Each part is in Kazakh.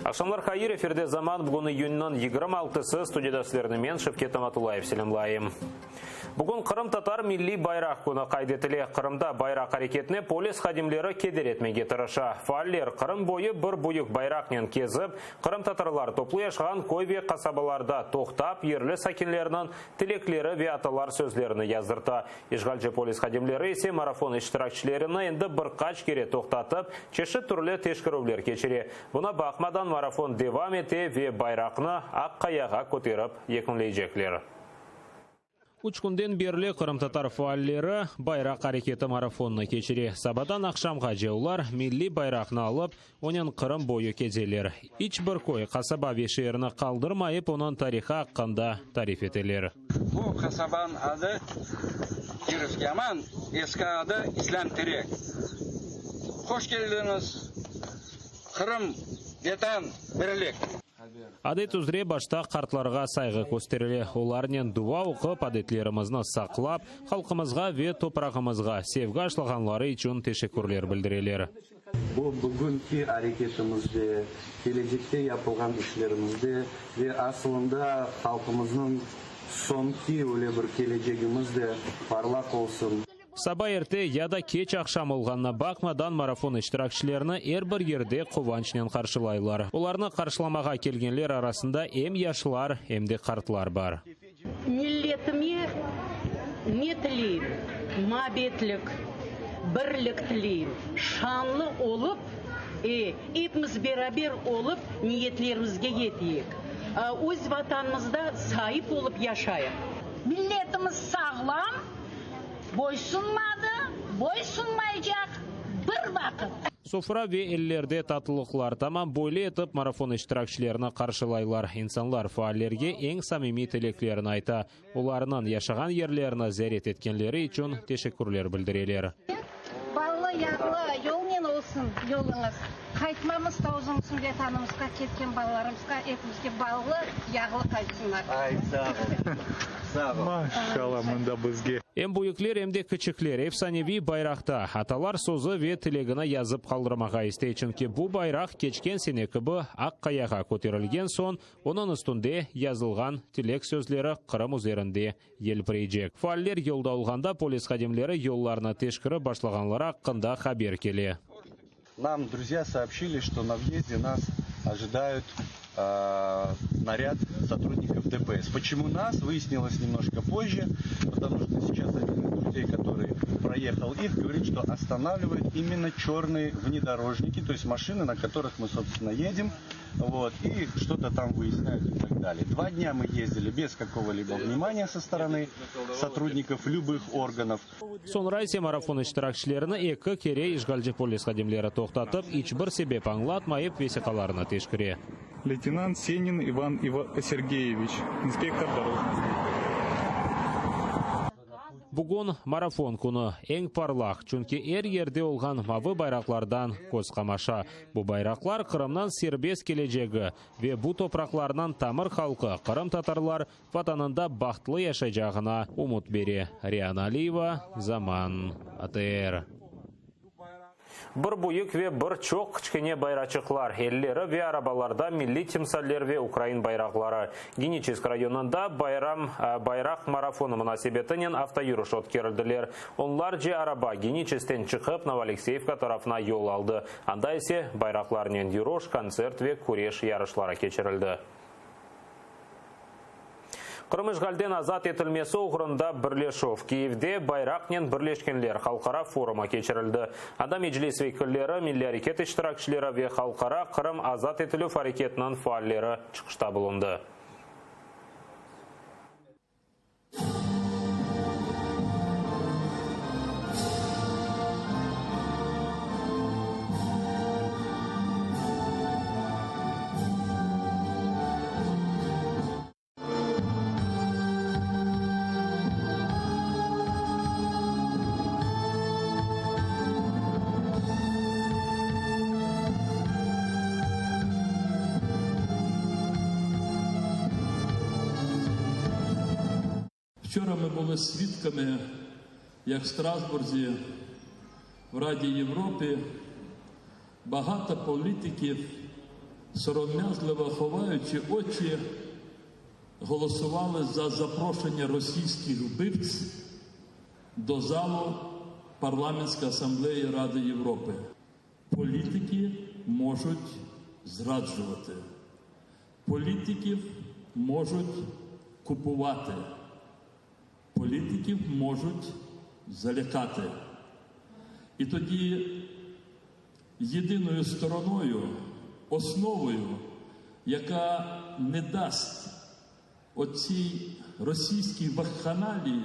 Акшамлар хайыр эфирде заман бүгін июньнан 26-сы студияда сілерімен Шевкет Аматулаев селемлайым. Бүгін Қырым татар милли байрақ күні қайдетіле. Қырымда байрақ әрекетіне полис хадимлері кедер етмеге тырыша. Фааллер Қырым бойы бір бұйық байрақнен кезіп, Қырым татарлар топлы яшаған койве қасабаларда тоқтап, ерлі сакинлерінің тілеклері ве аталар сөзлеріні яздырта. Ишғалжы полис хадимлері есе марафон іштіракшілеріні енді бір қач кере тоқтатып, чеші түрлі тешкіровлер кечере. Бұна бақмадан марафон девам ете ве байрақны ақ қаяға көтеріп екінлейжеклер. Үч күнден берлі Қырым татар фааллері байрақ әрекеті марафонны кечере. Сабадан ақшамға жеулар милли байрақны алып, онен Қырым бойы кезелер. Ич бір кой қасаба вешеріні қалдырмайып, онын тарихы аққанда тариф етелер. Бұл қасабан ады Кирівскяман, ескі ады Ислам Терек. Хош келдіңіз Қырым детан бірлік. Адет үзре башта қартларға сайғы көстерілі. Оларнен дуа оқып, адетлерімізні сақлап, халқымызға ве топырағымызға севгі ашылғанлары үшін тешекурлер білдірелер. Бұл бүгінгі әрекетімізде, келешекте yapılған ішлерімізде ве асылында халқымыздың сонки өлі бір келешегімізде парлақ олсын. Саба ерте яда кеч ақшам олғанна бақмадан марафон іштіракшілеріні бір ерде қуанчнен қаршылайлар. Оларны қаршыламаға келгенлер арасында әм яшылар, әмде қартлар бар. Миллетіме не тілейм, мабетлік, бірлік тілейм, шанлы олып, епіміз берабер олып, ниетлерімізге етейік. Өз ватанымызда сайып олып яшайық. Миллетіміз сағлам, бойсунмады, бойсунмайжақ бір вақыт. Софра ве еллерде татылықлар тамам бойлы етіп марафон іштіракшілеріні қаршылайлар. Инсанлар фааллерге ең самими тілеклерін айта. Оларынан яшаған ерлеріні зәрет еткенлері үшін тешекурлер білдірелер. Баллы, яғлы, жолмен олсын, жолыңыз. Қайтмамыз таузыңсын детанымызға кеткен балаларымызға етімізге баллы, яғлы қайтсынлар. Ай, сағым. Машалла, мұнда бізге. Әм бұйықлер, әмде күчіклер эфсаневи байрақта. Аталар созы ве тілегіні язып қалдырмаға істейчінке бұл байрақ кечкен сенекібі ақ қаяға көтерілген сон, оның үстінде язылған тілек сөзлері Қырым üzerінде елпірейджек. Фааллер елда олғанда полис хадимлері елларына тешкірі башлағанлары аққында хабер келе. Нам друзья сообщили, что на въезде нас ожидают наряд сотрудников ДПС. Почему нас, выяснилось немножко позже, потому что сейчас один из друзей, который проехал их, говорит, что останавливает именно черные внедорожники, то есть машины, на которых мы, собственно, едем, вот, и что-то там выясняют и так далее. 2 дня мы ездили без какого-либо внимания со стороны сотрудников любых органов. Сонрайсе марафон іштіракшілеріні екі кере Ишғалжы полис хадимлері тоқтатып, ичбір себеп аңлатмайып весиқаларына тешкіре. Лейтенант Сенин Иван Сергеевич, инспектор дорожного. Бүгін марафон күні ең парлақ, чүнке ерде олған мавы байрақлардан көз қамаша. Бұл байрақлар Қырымнан сербес кележегі ве бұл топрақларынан тамыр халқы Қырым татарлар ватанында бақтылы яшайжағына умут бере. Риана Алиева, Заман, АТР. Бір бұйық ве бір чоқ кішкене байрачықлар, еллері ве арабаларда милли тимсаллер ве Украин байрақлары. Геническ районында байрақ марафоны мұнасебетінен автоюрыш өткерілділер. Онлар же араба Геническтен шығып Новоалексеевка тарафына yol алды. Анда есе байрақларнен юрош, концерт ве күреш ярышлары кечірілді. Қырым ишғалден азат етілмесі ұғырында бірлешов. Киевде байрақнен бірлешкенлер халқара форума кечірілді. Адам Меджлис векіллері, милли әрекет іштіракшілері ве халқара Қырым азат етілу әрекетінің фааллері чықышта бұлынды. Вчора ми були свідками, як в Страсбурзі, в Раді Європи, багато політиків сором'язливо ховаючи очі, голосували за запрошення російських вбивців до залу Парламентської асамблеї Ради Європи. Політики можуть зраджувати. Політиків можуть купувати. Політиків можуть залякати. І тоді єдиною стороною, основою, яка не дасть оцій російській вакханалії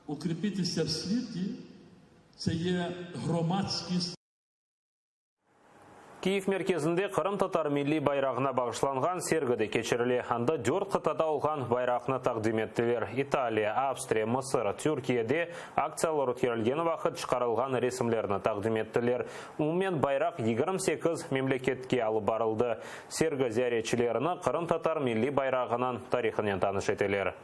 укріпитися в світі, це є громадськість. Киев мерkezінде Қырым татар милли байрағына бағышланған сергіде кечіріле. Анда 4 қытада олған байрағына тақдим еттілер. Италия, Австрия, Мысыр, Түркияде акциялар өткерілген вақыт шығарылған ресімлеріні тақдим еттілер. Уммен байрақ 28 мемлекетке алып барылды. Сергі зияретшілеріні Қырым татар милли байрағынан тарихынан таныш етелер.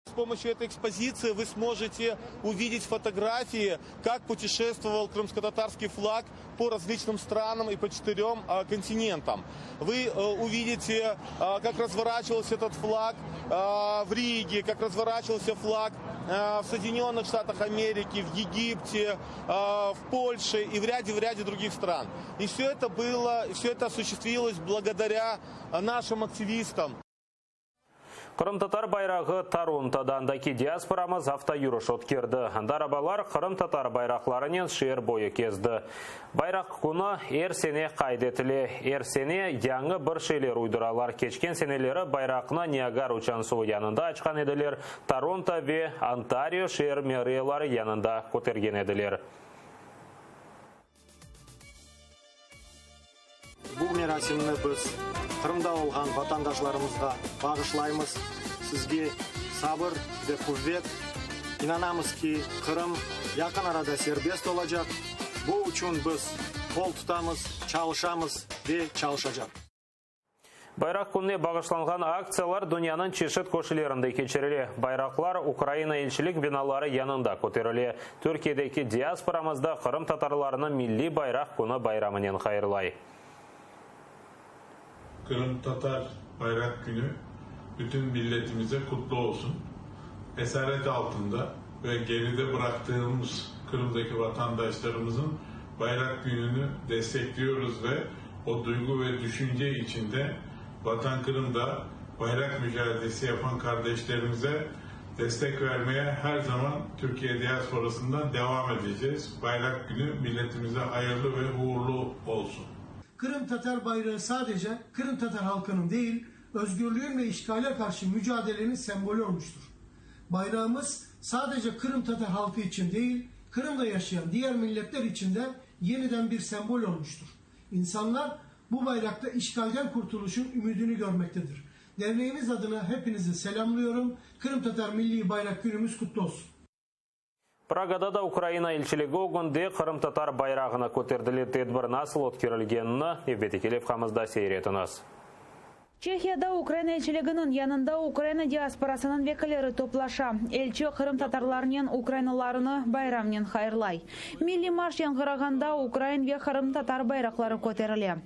С помощью этой экспозиции вы сможете увидеть фотографии, как путешествовал крымско-татарский флаг по различным странам и по 4 континентам. Вы увидите, как разворачивался этот флаг в Риге, как разворачивался флаг в Соединенных Штатах Америки, в Египте, в Польше и в ряде других стран. И все это осуществилось благодаря нашим активистам. Қырым татар байрағы Торонтодандаки диаспорамыз автоюрыш өткерді. Андарабалар Қырым татар байрақларынан шер бойы кезді. Байрақ күні сене қайдетілі. Сене яңы бір шейлер ұйдыралар. Кечкен сенелері байрақына Ниагар учансуы янында açқан еділер. Торонто ве Онтарио шер мэрилары янында көтерген еділер. Бұл мерасимні біз Қырымда олған ватандашларымызға бағышлаймыз. Сізге сабыр ве куввет. Инанамыз ки Қырым яқын арада сербест олacak. Бұл үшін біз қол тұтамыз, çalışамыз ве çalışacak. Байрақ күніне бағышланған акциялар дүнияның чешет көшелерінде кечірілі. Байрақлар Украина елшілік биналары янында көтерілі. Түркиядегі диаспорамызда Қырым татарларының милли байрақ күні байрамынан қайырлай. Kırım Tatar Bayrak Günü bütün milletimize kutlu olsun. Esaret altında ve geride bıraktığımız Kırım'daki vatandaşlarımızın Bayrak Günü'nü destekliyoruz ve o duygu ve düşünce içinde Vatan Kırım'da bayrak mücadelesi yapan kardeşlerimize destek vermeye her zaman Türkiye diasporasından devam edeceğiz. Bayrak Günü milletimize hayırlı ve uğurlu olsun. Kırım Tatar bayrağı sadece Kırım Tatar halkının değil, özgürlüğün ve işgale karşı mücadelenin sembolü olmuştur. Bayrağımız sadece Kırım Tatar halkı için değil, Kırım'da yaşayan diğer milletler için de yeniden bir sembol olmuştur. İnsanlar bu bayrakta işgalden kurtuluşun ümidini görmektedir. Derneğimiz adına hepinizi selamlıyorum. Kırım Tatar Milli Bayrak Günümüz kutlu olsun. Прагада да Украина елшілігі оғынде Қырым татар байрағына көтерділі тедбір насыл өткерілгеніні Евбетекелев қамызда сейретініз. Чехияда Украина елшілігінің янында Украина диаспорасының векілері топлаша. Елші Қырым татарларының Украиналарыны байрамнен хайырлай. Милли марш яңғырағанда Украин ве Қырым татар байрақлары көтерілі.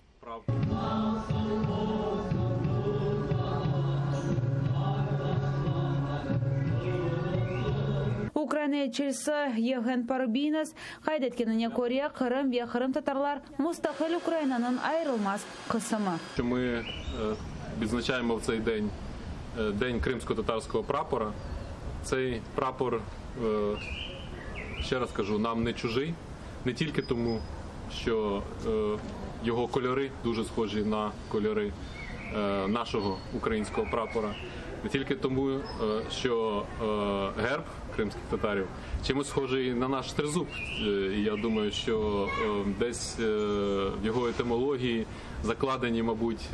Украина елшісі Евген Парубинес қайдеткеніне көре Қырым ве Қырым татарлар мұстақил Украинаның айрылмас қысымы. Ми відзначаємо в цей день День кримсько-татарського прапора. Цей прапор, ще раз кажу, нам не чужий, не тільки тому, що його кольори дуже схожі на кольори нашого українського прапора, не тільки тому, що герб кримських татарів чимось схожий на наш тризуб. І я думаю, що десь в його етимології закладені, мабуть,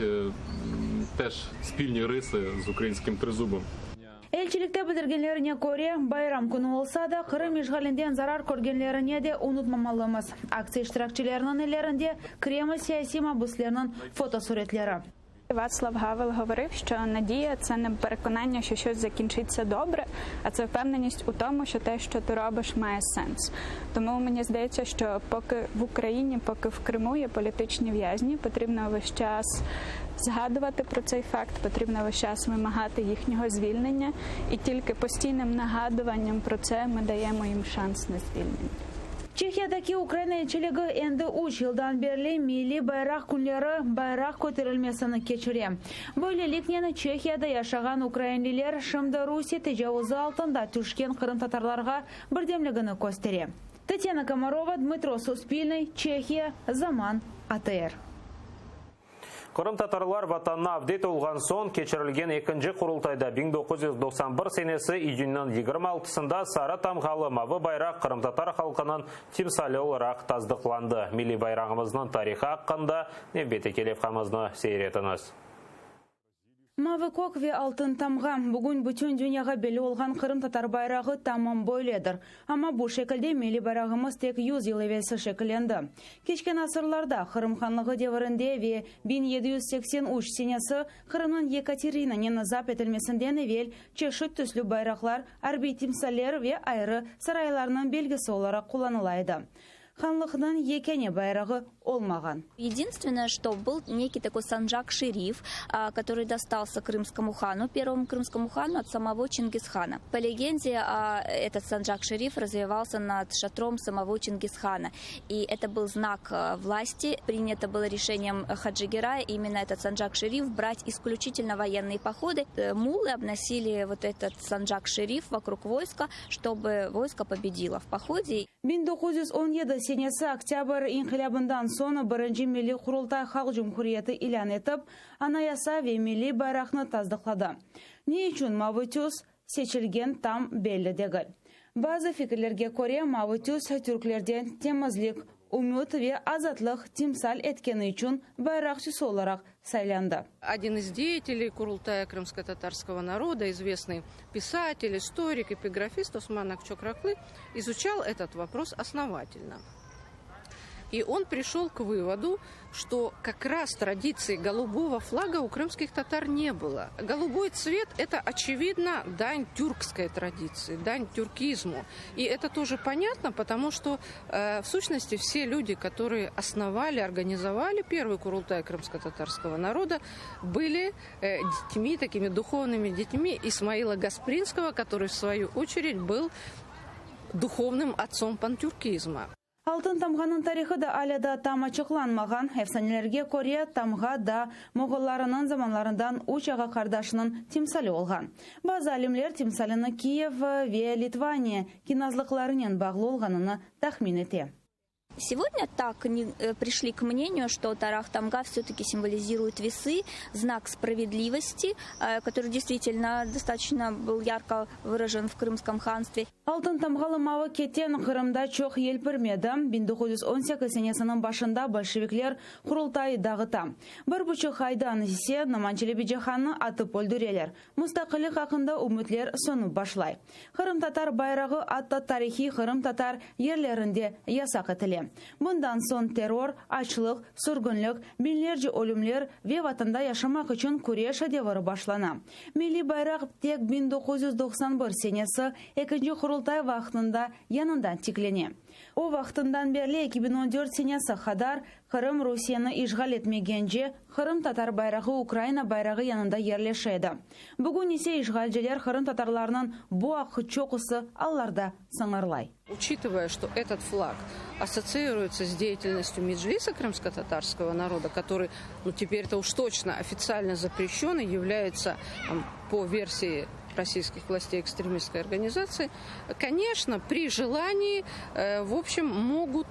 теж спільні риси з українським тризубом. Elçilikte bildirgenlerine göre bayram günü olsa da Kırım işgalinden zarar görgenlerine de unutmamalımız. Aksiya iştirakçılarının ellerinde Kreml siyasi mabuslarının fotosuretleri. Вацлав Гавел говорив, що надія – це не переконання, що щось закінчиться добре, а це впевненість у тому, що те, що ти робиш, має сенс. Тому мені здається, що поки в Україні, поки в Криму є політичні в'язні, потрібно весь час згадувати про цей факт, потрібно весь час вимагати їхнього звільнення, і тільки постійним нагадуванням про це ми даємо їм шанс на звільнення. Чехиядagi Украина elchiligi endi 3 yildan beri milliy bayroq kunlari bayroq ko'tarilmasini kechiryapti. Bu yillikni Chexiyada yashagan ukrainliklar shimda Rusiya tajovuzı altında tushgan Qrim tatarlarga birdamligini ko'rsatdi. Tatiana Komarova, Dmitro Suspilniy, Chexiya, Zaman, ATR. Qrim tatarlar vatanına avdet olgan son keçirilgen 2-ci qurultayda 1991 senesi iyunun 26-sında Sarı Tamgalı Mavi bayraq Qrim tatar halkının timsali olarak tazdıqlandı. Milli bayrağımızın tarixi hakkında Nevbet Ekelevxamızны seyretiniz. Mavi kok ve altın tamga bugün bütün dünyaya belli olgan Qrim tatar bayrağı tamam böyledir. Ama bu şekilde milli bayrağımız tek 100 yıl evvelsi şekillendi. Geçken asırlarda Qrim Hanlığı devrinde ve 1783 senesi Qrim'in Yekaterina'nın zapt edilmesinden evvel çeşit türlü bayraklar, harbiy timsaller ve ayrı saraylarının belgesi olarak kullanılaydı. Ханлыqның екене байрағы olmagan. Единственное, что был некий такой санджак-шериф, который достался крымскому хану, первому крымскому хану от самого Чингисхана. По легенде, этот санджак-шериф развивался над шатром самого Чингисхана. И это был знак власти. Принято было решением Хаджи Герая именно этот санджак-шериф брать исключительно военные походы. Мулы обносили вот этот санджак-шериф вокруг войска, чтобы войско победило в походе. 1917 senesi oktyabr inqilabından sonra birinci Milli Qurultay Xalq Cumhuriyeti ilan etib, anayasa ve milli bayraqni tasdiqladi. Ne üçün Mavitus seçilgen tam belli değil. Bazı fikirlerge göre Mavitus Türklerden temizlik, umut ve azatlık timsal etkeni için bayrakçısı olarak saylandı. Один из деятелей Курултая крымско-татарского народа, известный писатель, историк, эпиграфист Осман Акчокраклы, изучал этот вопрос основательно. И он пришел к выводу, что как раз традиции голубого флага у крымских татар не было. Голубой цвет – это, очевидно, дань тюркской традиции, дань тюркизму. И это тоже понятно, потому что, в сущности, все люди, которые основали, организовали первый Курултай крымско-татарского народа, были детьми, такими духовными детьми Исмаила Гаспринского, который, в свою очередь, был духовным отцом пантюркизма. Altın tamğanın tarixi de hala da tam açıqlanmagan. Efsanelerge göre tamğa da Moğollarının zamanlarından üç ağa kardeşinin timsali olgan. Bazı alimler timsalini Kiyev ve Litvaniya kinazlıqlarının bağlı olganını tahmin etti. Сегодня так пришли к мнению, что Тарах Тамга все-таки символизирует весы, знак справедливости, который действительно достаточно был ярко выражен в Крымском ханстве. Altın tamgalı mavi keten Kırım'da çok yer vermedi. 1918 senesinin başında Bolşevikler Qurultayı dağıttı. 1,5 aydan ise Naman Çelebi Han'ı atıp öldüreler. Müstakillik hakkında ümitler sonu başlay. Qrim Tatar bayrağı adlı tarihi Qrim Tatar yerlerinde yasak edilir. Bundan son terör, açlık, sürgünlük, binlerce ölümler ve vatanda yaşamak için kuryeş devri başlana. Milli bayrak tek 1991 senesi 2. Qurultay vaxtında yanından tiklene. O vaxtından beri 2014 senesi kadar Qrim Rusya'nı işgal etmegence Qrim Tatar bayrağı Ukrayna bayrağı yanında yerleşedi. Bugün ise işgalciler Qrim Tatarlarının bu akı çokusu allarda sınırlay. Учитывая, что этот флаг ассоциируется с деятельностью Меджлиса крымско-татарского народа, который, теперь-то уж точно официально запрещен и является, по версии российских властей, экстремистской организации, конечно, при желании, в общем, могут,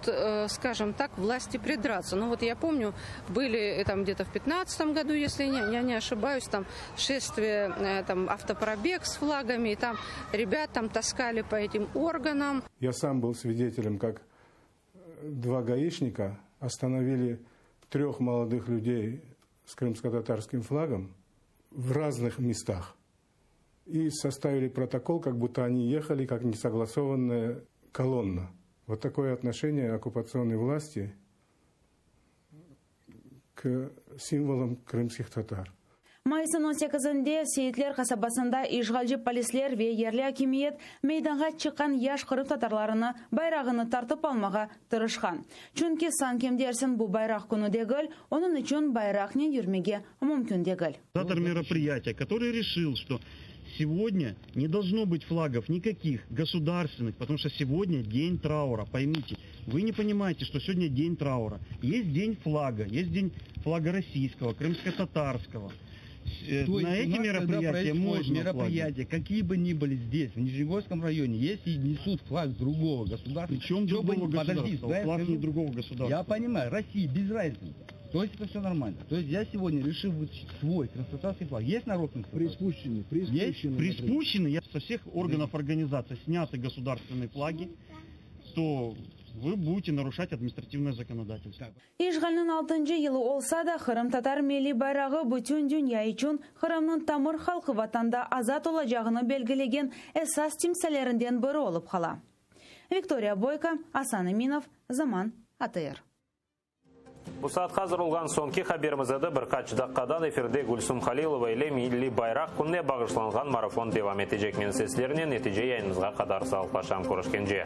скажем так, власти придраться. Но вот я помню, были там где-то в 2015 году, если я не ошибаюсь, там шествие, там автопробег с флагами, и там ребят там таскали по этим органам. Я сам был свидетелем, как 2 гаишника остановили 3 молодых людей с крымско-татарским флагом в разных местах. И составили протокол, как будто они ехали как несогласованная колонна. Вот такое отношение оккупационной власти к символам крымских татар. Майсын 18-нде Сейітлер қасабасында ишғалжы полислер ве ерлі акимиет мейданға чыққан яш қырым татарларыны байрағыны тартып алмаға тырышқан. Чүнки сан кемдерсін бұл байрақ күні дегіл, оның үшін байрақнен жүрмеге мүмкін дегіл. Татар мероприятия, который решил, что сегодня не должно быть флагов никаких государственных, потому что сегодня день траура. Поймите, вы не понимаете, что сегодня день траура. Есть день флага, есть день флага российского, крымско-татарского. На эти мероприятия можно мероприятия, какие бы ни были здесь, в Нижегородском районе, если несут флаг другого государства. Причем другого государства? Флаг не другого государства. Я понимаю, Россия без разницы. То есть это все нормально. То есть я сегодня решил вытащить свой крымско-татарский флаг. Есть народный флаг? Приспущенный. Со всех органов организации сняты государственные флаги, то вы будете нарушать административное законодательство. Ишғалның 6-нчы елы олса да, Қырым татар милли байрағы бүтін дүния үшін Қырымның тамыр халқы ватанда азат олажағыны белгілеген әсас тимсәлерінден бірі олып қала. Виктория Бойко, Асан Эминов, Заман, АТР. Бұл саат қазір олған соңки хаберімізді бір қачдаққадан эфирде Гүлсум Халилова еле милли байрақ күнне бағышланған марафон девам етежек мен сеслерінен нәтиже яйынызға қадар салқашам көрішкенже.